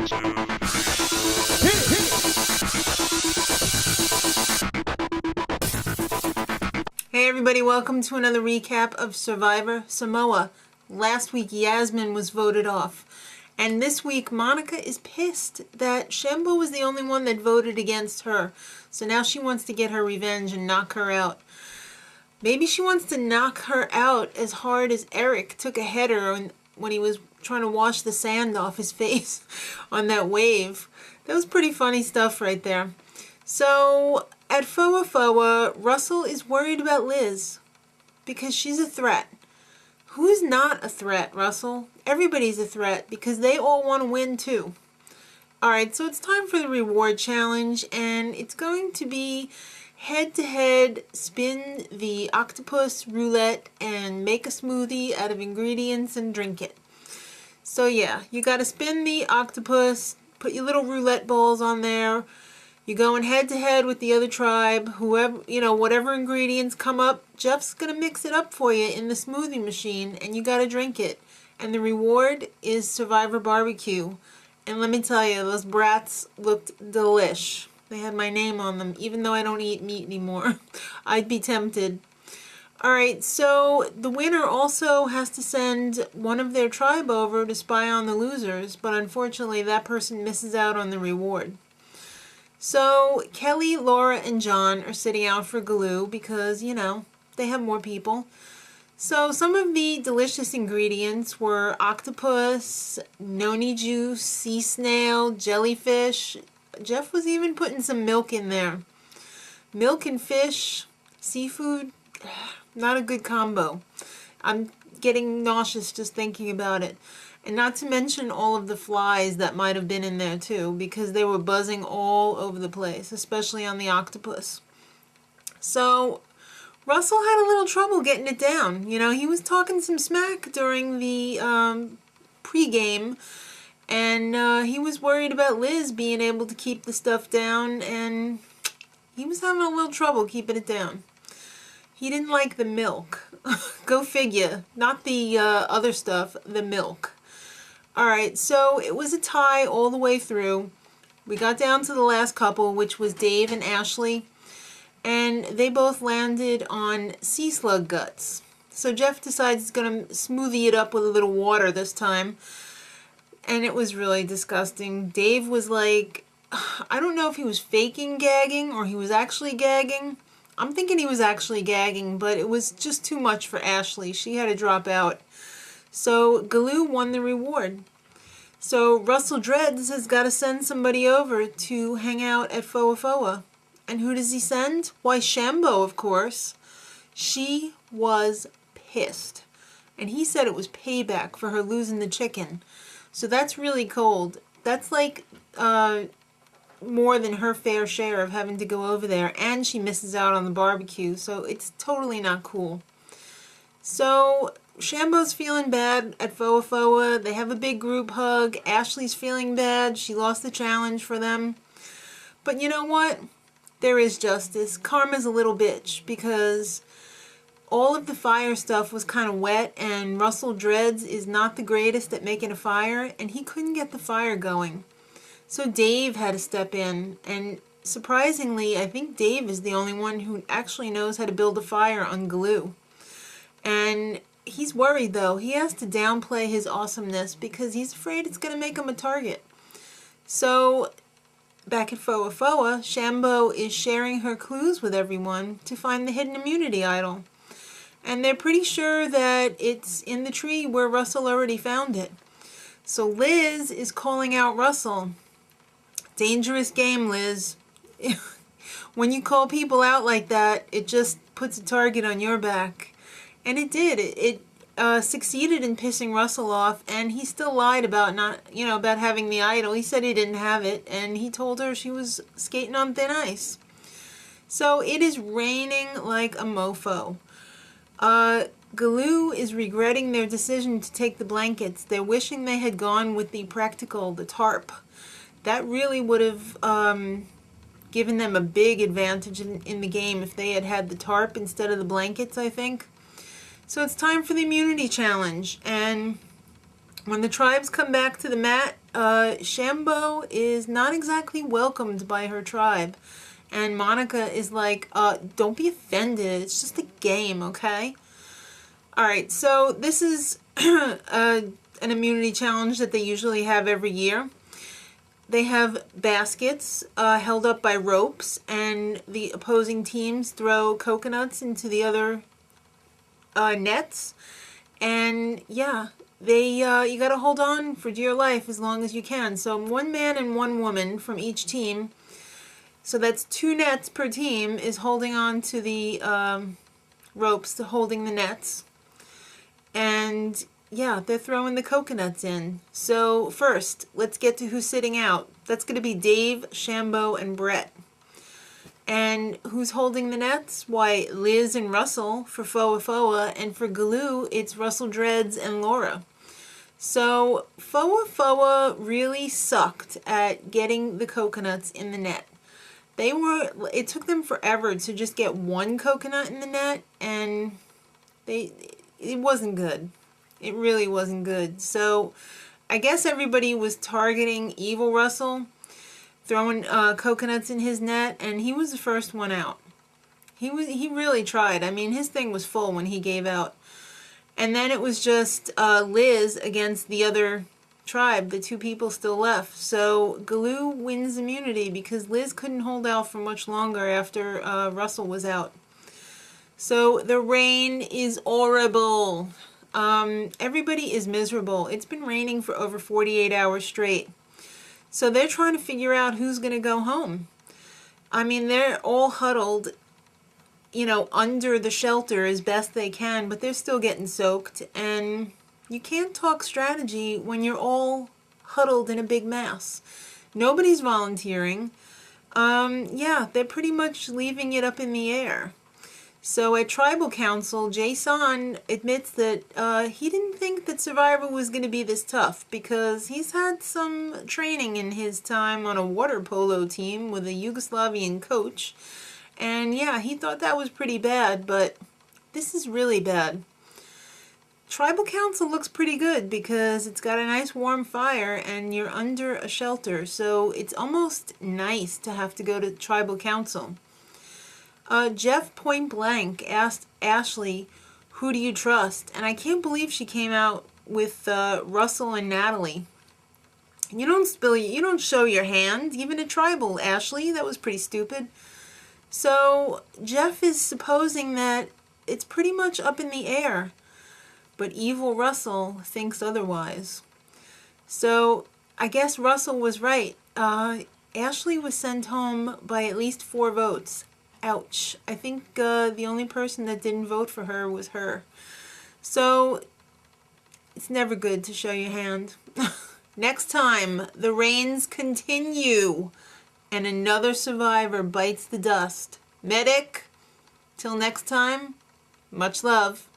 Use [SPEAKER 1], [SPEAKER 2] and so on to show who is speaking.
[SPEAKER 1] Hey everybody, welcome to another recap of Survivor Samoa. Last week Yasmine was voted off. And this week Monica is pissed that Shambo was the only one that voted against her. So now she wants to get her revenge and knock her out. Maybe she wants to knock her out as hard as Eric took a header when he was trying to wash the sand off his face on that wave. That was pretty funny stuff right there. So at Foa Foa, Russell is worried about Liz because she's a threat. Who's not a threat, Russell? Everybody's a threat because they all want to win too. Alright, so it's time for the reward challenge, and it's going to be head-to-head spin the octopus roulette and make a smoothie out of ingredients and drink it. So yeah, you got to spin the octopus, put your little roulette balls on there. You're going head-to-head with the other tribe. Whoever, whatever ingredients come up, Jeff's going to mix it up for you in the smoothie machine, and you got to drink it. And the reward is Survivor Barbecue. And let me tell you, those brats looked delish. They had my name on them, even though I don't eat meat anymore. I'd be tempted. Alright, so the winner also has to send one of their tribe over to spy on the losers, but unfortunately that person misses out on the reward. So Kelly, Laura, and John are sitting out for Galu because, they have more people. So some of the delicious ingredients were octopus, noni juice, sea snail, jellyfish. Jeff was even putting some milk in there. Milk and fish, seafood, not a good combo. I'm getting nauseous just thinking about it. And not to mention all of the flies that might have been in there too, because they were buzzing all over the place, especially on the octopus. So Russell had a little trouble getting it down. He was talking some smack during the pre-game, and he was worried about Liz being able to keep the stuff down, and he was having a little trouble keeping it down. He didn't like the milk. Go figure. Not the other stuff, the milk. Alright, so it was a tie all the way through. We got down to the last couple, which was Dave and Ashley, and they both landed on sea slug guts. So Jeff decides he's going to smoothie it up with a little water this time, and it was really disgusting. Dave was like, I don't know if he was faking gagging or he was actually gagging. I'm thinking he was actually gagging, but it was just too much for Ashley. She had to drop out. So Galu won the reward. So Russell Dreads has got to send somebody over to hang out at Foa Foa. And who does he send? Why, Shambo, of course. She was pissed. And he said it was payback for her losing the chicken. So that's really cold. That's like more than her fair share of having to go over there. And she misses out on the barbecue. So it's totally not cool. So Shambo's feeling bad at Foa Foa. They have a big group hug. Ashley's feeling bad. She lost the challenge for them. But you know what? There is justice. Karma's a little bitch because all of the fire stuff was kind of wet, and Russell Dreads is not the greatest at making a fire, and he couldn't get the fire going. So Dave had to step in, and surprisingly, I think Dave is the only one who actually knows how to build a fire on Galu. And he's worried though. He has to downplay his awesomeness because he's afraid it's going to make him a target. So back at Foa Foa, Shambo is sharing her clues with everyone to find the hidden immunity idol. And they're pretty sure that it's in the tree where Russell already found it. So Liz is calling out Russell. Dangerous game, Liz. When you call people out like that, it just puts a target on your back. And it did. It succeeded in pissing Russell off, and he still lied about about having the idol. He said he didn't have it, and he told her she was skating on thin ice. So it is raining like a mofo. Galu is regretting their decision to take the blankets. They're wishing they had gone with the practical, the tarp. That really would have given them a big advantage in the game if they had had the tarp instead of the blankets, I think. So it's time for the immunity challenge, and When the tribes come back to the mat, Shambo is not exactly welcomed by her tribe. And Monica is like, don't be offended. It's just a game, okay? Alright, so this is an immunity challenge that they usually have every year. They have baskets held up by ropes, and the opposing teams throw coconuts into the other nets. And yeah, you gotta hold on for dear life as long as you can. So 1 man and 1 woman from each team, so that's 2 nets per team, is holding on to the ropes, holding the nets. And yeah, they're throwing the coconuts in. So first, let's get to who's sitting out. That's going to be Dave, Shambo, and Brett. And who's holding the nets? Why, Liz and Russell for Foa Foa, and for Galu, it's Russell Dreads and Laura. So Foa Foa really sucked at getting the coconuts in the net. It took them forever to just get 1 coconut in the net, and it wasn't good. It really wasn't good. So I guess everybody was targeting Evil Russell, throwing coconuts in his net, and he was the first one out. He really tried. I mean, his thing was full when he gave out. And then it was just Liz against the other tribe, the 2 people still left. So Galu wins immunity because Liz couldn't hold out for much longer after Russell was out. So the rain is horrible. Everybody is miserable. It's been raining for over 48 hours straight. So they're trying to figure out who's going to go home. I mean, they're all huddled, you know, under the shelter as best they can, but they're still getting soaked. And you can't talk strategy when you're all huddled in a big mass. Nobody's volunteering. Yeah, they're pretty much leaving it up in the air. So at Tribal Council, Jason admits that he didn't think that Survivor was going to be this tough because he's had some training in his time on a water polo team with a Yugoslavian coach. And yeah, he thought that was pretty bad, but this is really bad. Tribal Council looks pretty good because it's got a nice warm fire and you're under a shelter. So it's almost nice to have to go to Tribal Council. Jeff point blank asked Ashley, who do you trust? And I can't believe she came out with Russell and Natalie. You don't show your hand, even at Tribal, Ashley. That was pretty stupid. So Jeff is supposing that it's pretty much up in the air. But Evil Russell thinks otherwise. So I guess Russell was right. Ashley was sent home by at least 4 votes. Ouch. I think the only person that didn't vote for her was her. So it's never good to show your hand. Next time, the rains continue and another survivor bites the dust. Medic, till next time, much love.